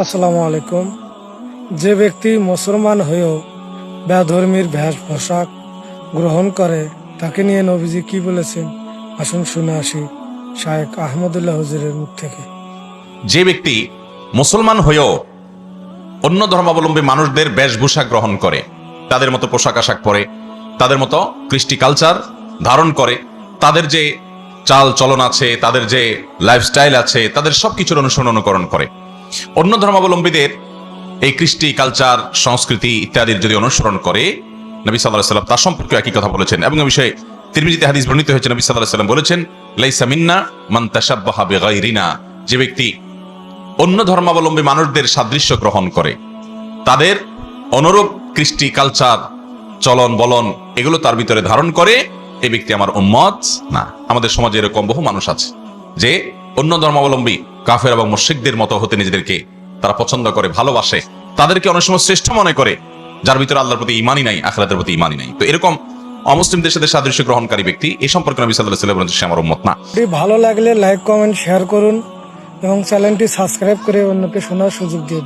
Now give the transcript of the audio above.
আসসালামু আলাইকুম। যে ব্যক্তি মুসলমান হয়েও বেধর্মীর বেশ পোশাক গ্রহণ করে তাকে নিয়ে নবীজি কি বলেছেন আসুন শুনে আসি শায়েখ আহমদুল্লাহ হুজুরের মুখ থেকে। যে ব্যক্তি মুসলমান হয়েও অন্য ধর্মাবলম্বী মানুষদের বেশভূষা গ্রহণ করে, তাদের মতো পোশাক আশাক পরে, তাদের মতো কৃষ্টি কালচার ধারণ করে, তাদের যে চাল চলন আছে, তাদের যে লাইফস্টাইল আছে, তাদের সবকিছুর অনুকরণ করে, অন্য ধর্মাবলম্বীদের এই কৃষ্টি কালচার সংস্কৃতি ইত্যাদির যদি অনুসরণ করে, নবী সাল্লাল্লাহু আলাইহি ওয়াসাল্লাম তার সম্পর্কে একই কথা বলেছেন। এবং এই বিষয়ে তিরমিজিতে হাদিস বর্ণিত হয়েছে, নবী সাল্লাল্লাহু আলাইহি ওয়াসাল্লাম বলেছেন, লাইসা মিন্না মান তাশাব্বাহা বিগাইরিনা। যে ব্যক্তি অন্য ধর্মাবলম্বী মানুষদের সাদৃশ্য গ্রহণ করে, তাদের অনুরূপ কৃষ্টি কালচার চলন বলন এগুলো তার ভিতরে ধারণ করে, এই ব্যক্তি আমার উম্মত না। আমাদের সমাজে এরকম বহু মানুষ আছে যে অন্য ধর্মাবলম্বী কাফের এবং মুশরিকদের মতো হতে নিজেদেরকে তারা পছন্দ করে, ভালোবাসে, তাদেরকে অনেক সময় শ্রেষ্ঠ মনে করে, যার ভিতরে আল্লাহর প্রতি ঈমানই নাই, আখিরাতের প্রতি ঈমানই নাই। তো এরকম অমুসলিমদের সাথে সাদৃশ্য গ্রহণকারী ব্যক্তি এই সম্পর্কে নবী সাল্লাল্লাহু আলাইহি ওয়াসাল্লাম বলেছেন, সে আমার উম্মত না। ভালো লাগলে লাইক কমেন্ট শেয়ার করুন এবং চ্যানেলটি সাবস্ক্রাইব করে অন্যকে শোনার সুযোগ দিয়ে দিন।